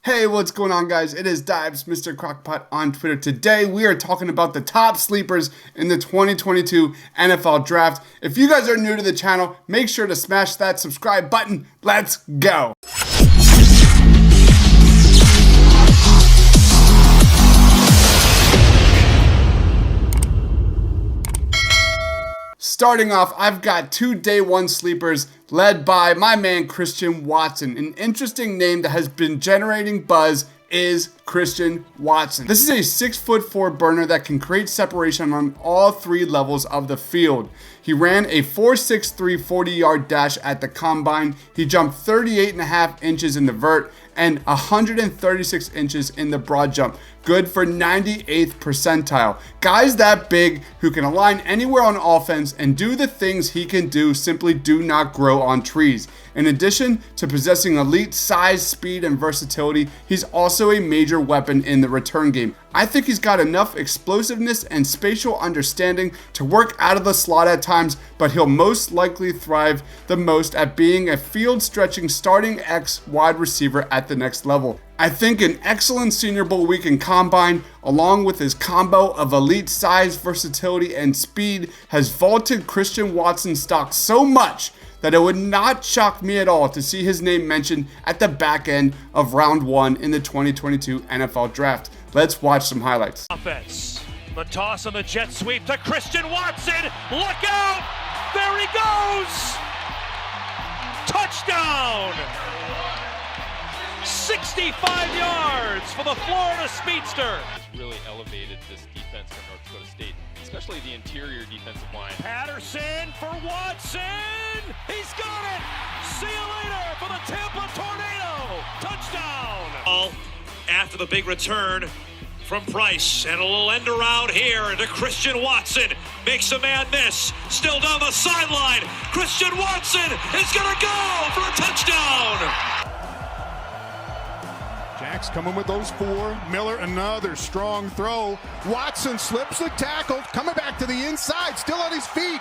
Hey, what's going on, guys? It is DOUBS, Mr. Crockpot on Twitter. Today, we are talking about the top sleepers in the 2022 NFL Draft. If you guys are new to the channel, make sure to smash that subscribe button. Let's go! Starting off, I've got two day one sleepers led by my man Christian Watson. An interesting name that has been generating buzz is Christian Watson. This is a 6'4" burner that can create separation on all three levels of the field. He ran a 4.63 40-yard dash at the combine. He jumped 38.5 inches in the vert and 136 inches in the broad jump. Good for 98th percentile. Guys that big who can align anywhere on offense and do the things he can do simply do not grow on trees. In addition to possessing elite size, speed, and versatility, he's also a major weapon in the return game. I think he's got enough explosiveness and spatial understanding to work out of the slot at times, but he'll most likely thrive the most at being a field-stretching starting X wide receiver at the next level. I think an excellent Senior Bowl weekend combine, along with his combo of elite size, versatility, and speed, has vaulted Christian Watson's stock so much that it would not shock me at all to see his name mentioned at the back end of round one in the 2022 NFL Draft. Let's watch some highlights. Offense. The toss on the jet sweep to Christian Watson. Look out! There he goes! Touchdown! 65 yards for the Florida speedster. Really elevated this defense from North Dakota State, especially the interior defensive line. Patterson for Watson. He's got it. See you later for the Tampa Tornado. Touchdown. After the big return from Price and a little end around here into Christian Watson. Makes a man miss. Still down the sideline. Christian Watson is going to go for a touchdown. Jack's coming with those four. Miller, another strong throw. Watson slips the tackle, coming back to the inside, still on his feet,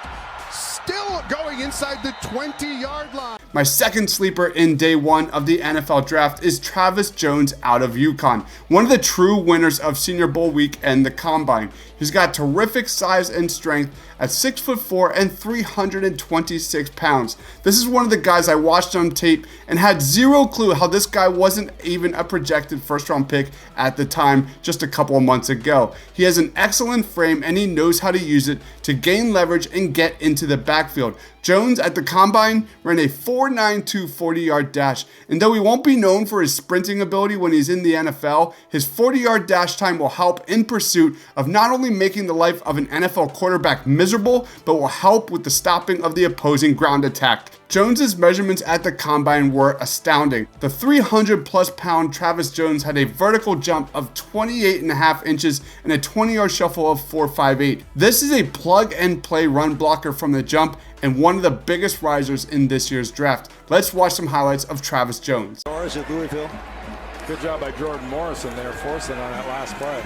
still going inside the 20-yard line. My second sleeper in day one of the NFL Draft is Travis Jones out of UConn, one of the true winners of Senior Bowl week and the Combine. He's got terrific size and strength at 6'4" and 326 pounds. This is one of the guys I watched on tape and had zero clue how this guy wasn't even a projected first-round pick at the time just a couple of months ago. He has an excellent frame and he knows how to use it to gain leverage and get into the backfield. Jones at the Combine ran a 4.92 40-yard dash, and though he won't be known for his sprinting ability when he's in the NFL, his 40-yard dash time will help in pursuit of not only making the life of an NFL quarterback miserable, but will help with the stopping of the opposing ground attack. Jones's measurements at the Combine were astounding. The 300+ pound Travis Jones had a vertical jump of 28.5 inches and a 20-yard shuffle of 4.58. This is a plug-and-play run blocker from the jump and one of the biggest risers in this year's draft. Let's watch some highlights of Travis Jones. Morris at Louisville. Good job by Jordan Morrison there, forcing on that last play.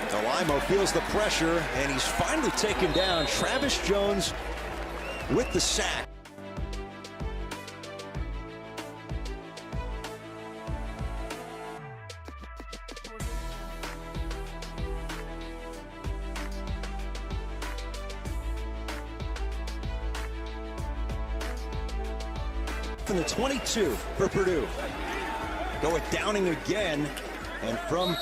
Delimo feels the pressure, and he's finally taken down. Travis Jones with the sack. From the 22 for Purdue. Go with Downing again, and from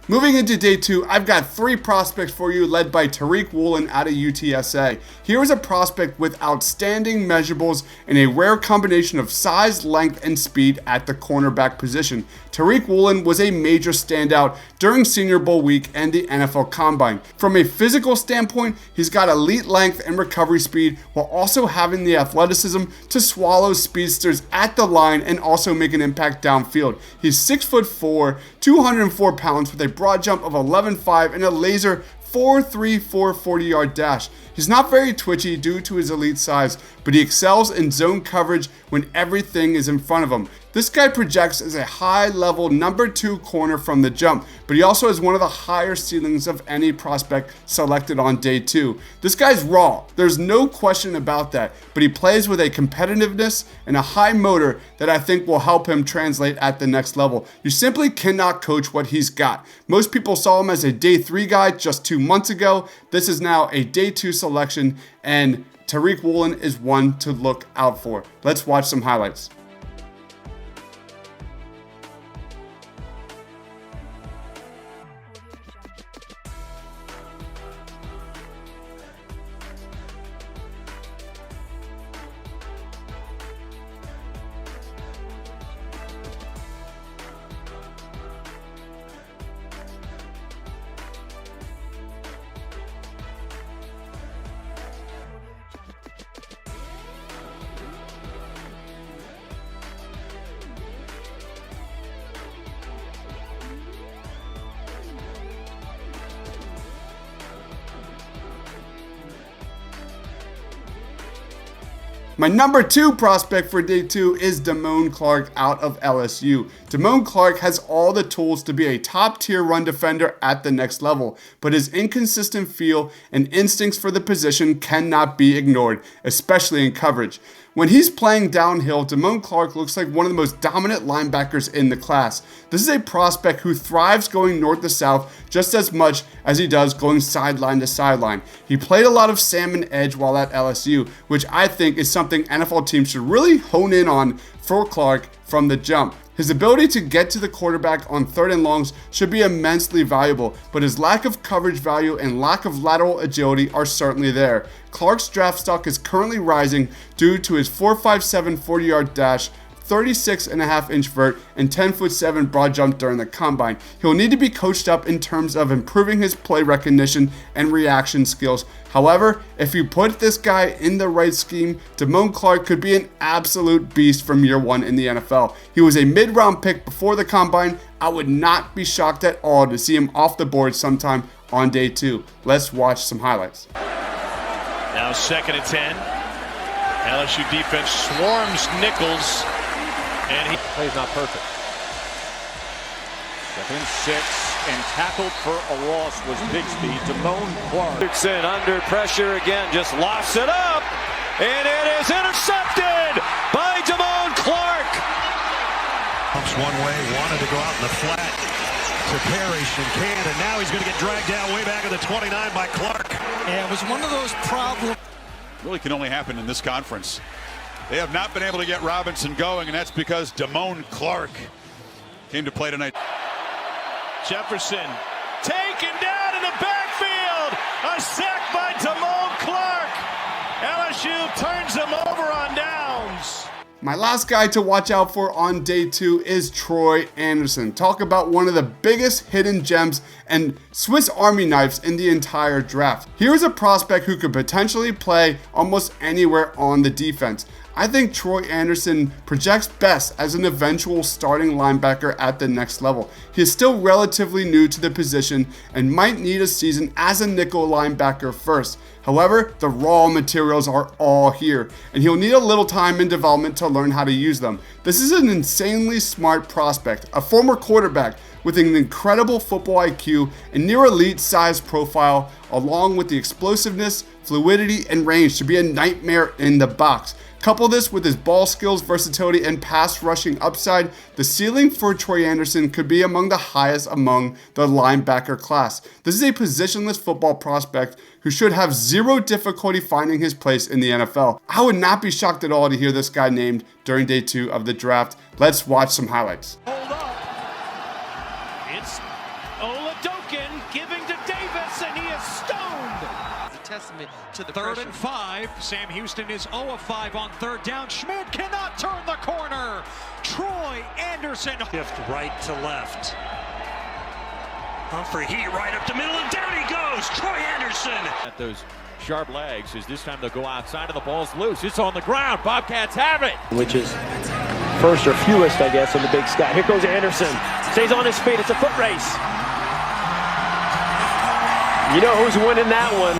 Moving into day two, I've got three prospects for you led by Tariq Woolen out of UTSA. Here is a prospect with outstanding measurables and a rare combination of size, length, and speed at the cornerback position. Tariq Woolen was a major standout during Senior Bowl week and the NFL Combine. From a physical standpoint, he's got elite length and recovery speed while also having the athleticism to swallow speedsters at the line and also make an impact downfield. He's 6'4", 204 pounds with a broad jump of 11.5 and a laser 4.34 40-yard dash. He's not very twitchy due to his elite size, but he excels in zone coverage when everything is in front of him. This guy projects as a high-level number 2 corner from the jump, but he also has one of the higher ceilings of any prospect selected on day 2. This guy's raw, there's no question about that, but he plays with a competitiveness and a high motor that I think will help him translate at the next level. You simply cannot coach what he's got. Most people saw him as a day 3 guy just 2 months ago. This is now a day 2 selection, and Tariq Woolen is one to look out for. Let's watch some highlights. My number 2 prospect for day 2 is DAMONE Clark out of LSU. DAMONE Clark has all the tools to be a top tier run defender at the next level, but his inconsistent feel and instincts for the position cannot be ignored, especially in coverage. When he's playing downhill, DAMONE Clark looks like one of the most dominant linebackers in the class. This is a prospect who thrives going north to south just as much as he does going sideline to sideline. He played a lot of salmon edge while at LSU, which I think is something NFL teams should really hone in on for Clark from the jump. His ability to get to the quarterback on 3rd and longs should be immensely valuable, but his lack of coverage value and lack of lateral agility are certainly there. Clark's draft stock is currently rising due to his 4.57 40-yard dash, 36.5-inch vert, and 10'7" broad jump during the combine. He'll need to be coached up in terms of improving his play recognition and reaction skills. However, if you put this guy in the right scheme, DAMONE Clark could be an absolute beast from year 1 in the NFL. He was a mid-round pick before the combine. I would not be shocked at all to see him off the board sometime on day 2. Let's watch some highlights. Now 2nd and 10. LSU defense swarms Nichols, and he Play's not perfect. 2nd and 6, and tackled for a loss was Bigsby. DAMONE Clark. Richardson under pressure again, just lofts it up, and it is intercepted by DAMONE Clark. Pumps one way, wanted to go out in the flat to Parrish and can't, and now he's going to get dragged down way back at the 29 by Clark. Yeah, it was one of those problems. Really can only happen in this conference. They have not been able to get Robinson going, and that's because DAMONE Clark came to play tonight. Jefferson taken down in the backfield. A sack by DAMONE Clark. LSU turns him over on downs. My last guy to watch out for on day 2 is Troy Anderson. Talk about one of the biggest hidden gems and Swiss Army knives in the entire draft. Here's a prospect who could potentially play almost anywhere on the defense. I think Troy Anderson projects best as an eventual starting linebacker at the next level. He is still relatively new to the position and might need a season as a nickel linebacker first. However, the raw materials are all here, and he'll need a little time in development to learn how to use them. This is an insanely smart prospect, a former quarterback with an incredible football IQ and near elite size profile, along with the explosiveness, fluidity, and range to be a nightmare in the box. Couple this with his ball skills, versatility, and pass rushing upside, the ceiling for Troy Anderson could be among the highest among the linebacker class. This is a positionless football prospect who should have zero difficulty finding his place in the NFL. I would not be shocked at all to hear this guy named during day 2 of the draft. Let's watch some highlights. Hold up. It's Oladokin giving to Davis, and he is stoned. Testament to the 3rd and 5. Sam Houston is 0 of 5 on 3rd down. Schmidt cannot turn the corner. Troy Anderson. Shift right to left. Humphrey heat right up the middle, and down he goes. Troy Anderson. At those sharp legs, as this time they'll go outside and the ball's loose. It's on the ground. Bobcats have it. Which is first or fewest, I guess, in the Big Sky. Here goes Anderson. Stays on his feet. It's a foot race. You know who's winning that one.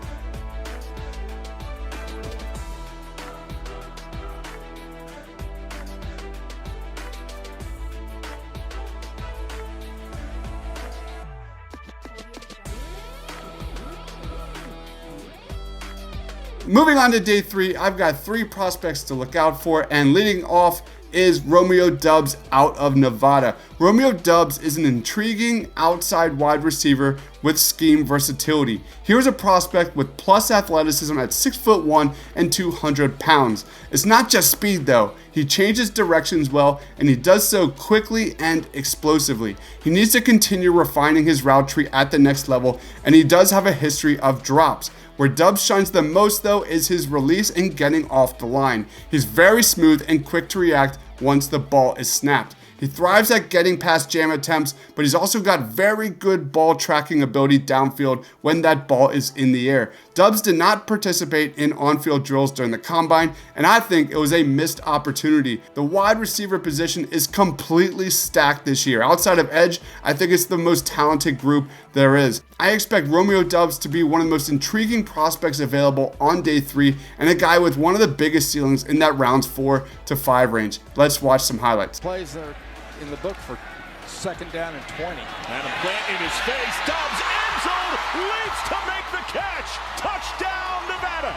Moving on to day 3, I've got 3 prospects to look out for, and leading off is Romeo Doubs out of Nevada. Romeo Doubs is an intriguing outside wide receiver with scheme versatility. Here's a prospect with plus athleticism at 6'1" and 200 pounds. It's not just speed though. He changes directions well, and he does so quickly and explosively. He needs to continue refining his route tree at the next level, and he does have a history of drops. Where Doubs shines the most though is his release and getting off the line. He's very smooth and quick to react once the ball is snapped. He thrives at getting past jam attempts, but he's also got very good ball tracking ability downfield when that ball is in the air. Doubs did not participate in on-field drills during the combine, and I think it was a missed opportunity. The wide receiver position is completely stacked this year. Outside of edge, I think it's the most talented group there is. I expect Romeo Doubs to be one of the most intriguing prospects available on day 3, and a guy with one of the biggest ceilings in that rounds 4 to 5 range. Let's watch some highlights. Plays there in the book for 2nd down and 20. Adam Plant in his face. Doubs end zone, leaps to make the catch. Touchdown, Nevada.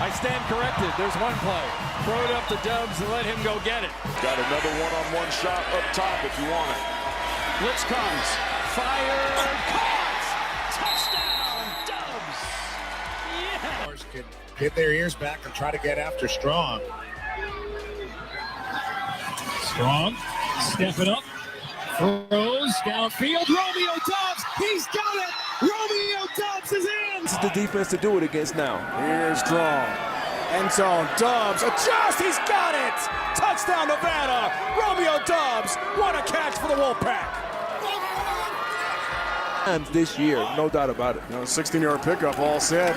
I stand corrected. There's one play. Throw it up to Doubs and let him go get it. Got another one-on-one shot up top if you want it. Blitz comes. Fire. Caught. Touchdown, Doubs. Yeah. Could get their ears back and try to get after Strong. Strong, stepping up, throws downfield. Romeo Doubs, he's got it. Romeo Doubs is in. This is the defense to do it against now. Here's Strong. End zone, Doubs, adjust, he's got it. Touchdown, Nevada. Romeo Doubs, what a catch for the Wolfpack. This year, no doubt about it. 16-yard pickup, all set.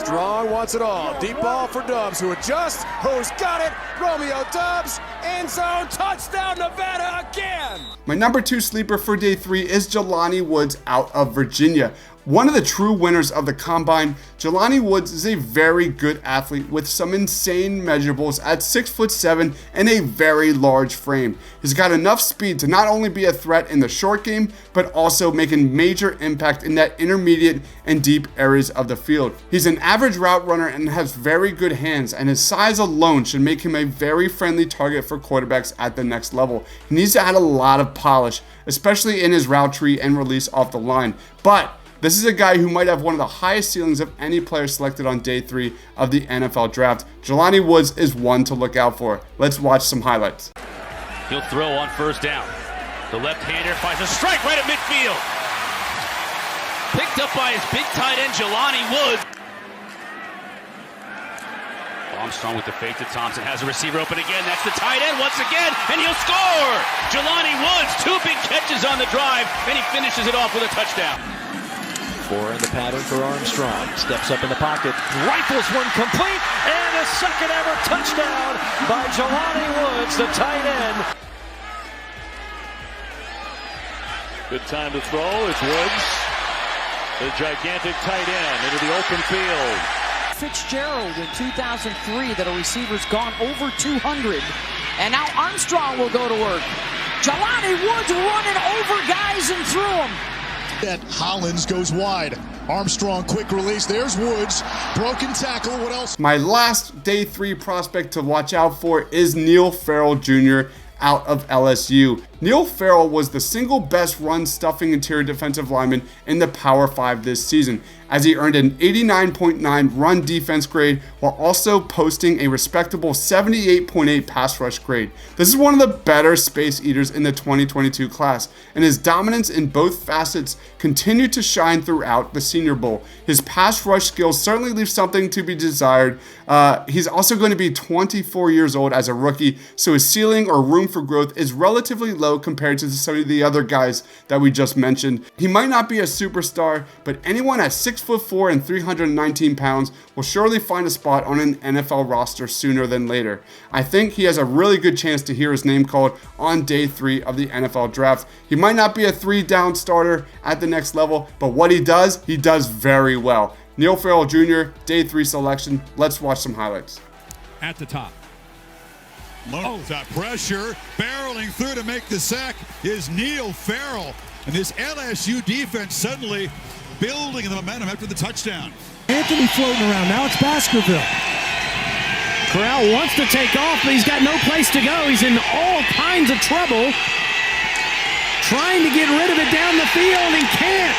Strong wants it all. Deep ball for Doubs, who adjusts, who's got it. Romeo Doubs, end zone, touchdown, Nevada again. My number 2 sleeper for day 3 is Jelani Woods out of Virginia. One of the true winners of the combine, Jelani Woods is a very good athlete with some insane measurables at 6'7" and a very large frame. He's got enough speed to not only be a threat in the short game, but also make a major impact in that intermediate and deep areas of the field. He's an average route runner and has very good hands, and his size alone should make him a very friendly target for quarterbacks at the next level. He needs to add a lot of polish, especially in his route tree and release off the line. But this is a guy who might have one of the highest ceilings of any player selected on day 3 of the NFL draft. Jelani Woods is one to look out for. Let's watch some highlights. He'll throw on 1st down. The left-hander finds a strike right at midfield. Picked up by his big tight end, Jelani Woods. Armstrong with the fake to Thompson. Has a receiver open again. That's the tight end once again, and he'll score! Jelani Woods, 2 big catches on the drive, and he finishes it off with a touchdown. 4 in the pattern for Armstrong. Steps up in the pocket. Rifles one complete, and a second ever touchdown by Jelani Woods, the tight end. Good time to throw. It's Woods, the gigantic tight end, into the open field. Fitzgerald in 2003 that a receiver's gone over 200, and now Armstrong will go to work. Jelani Woods running over guys and through them. That Hollins goes wide. Armstrong, quick release. There's Woods. Broken tackle. What else? My last day 3 prospect to watch out for is Neil Farrell Jr. out of LSU. Neil Farrell was the single best run-stuffing interior defensive lineman in the Power 5 this season, as he earned an 89.9 run defense grade while also posting a respectable 78.8 pass rush grade. This is one of the better space eaters in the 2022 class, and his dominance in both facets continued to shine throughout the Senior Bowl. His pass rush skills certainly leave something to be desired. He's also going to be 24 years old as a rookie, so his ceiling or room for growth is relatively low compared to some of the other guys that we just mentioned. He might not be a superstar, but anyone at 6'4" and 319 pounds will surely find a spot on an NFL roster sooner than later. I think he has a really good chance to hear his name called on day 3 of the NFL draft. He might not be a 3-down starter at the next level, but what he does very well. Neil Farrell Jr., day 3 selection. Let's watch some highlights. At the top. Top pressure, barreling through to make the sack is Neil Farrell. And this LSU defense suddenly building the momentum after the touchdown. Anthony floating around. Now it's Baskerville. Corral wants to take off, but he's got no place to go. He's in all kinds of trouble. Trying to get rid of it down the field. He can't.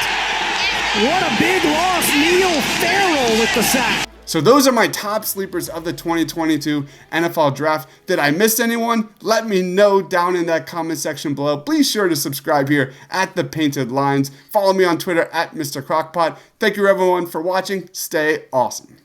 What a big loss. Neil Farrell with the sack. So those are my top sleepers of the 2022 NFL Draft. Did I miss anyone? Let me know down in that comment section below. Please sure to subscribe here at The Painted Lines. Follow me on Twitter at Mr. Crockpot. Thank you everyone for watching. Stay awesome.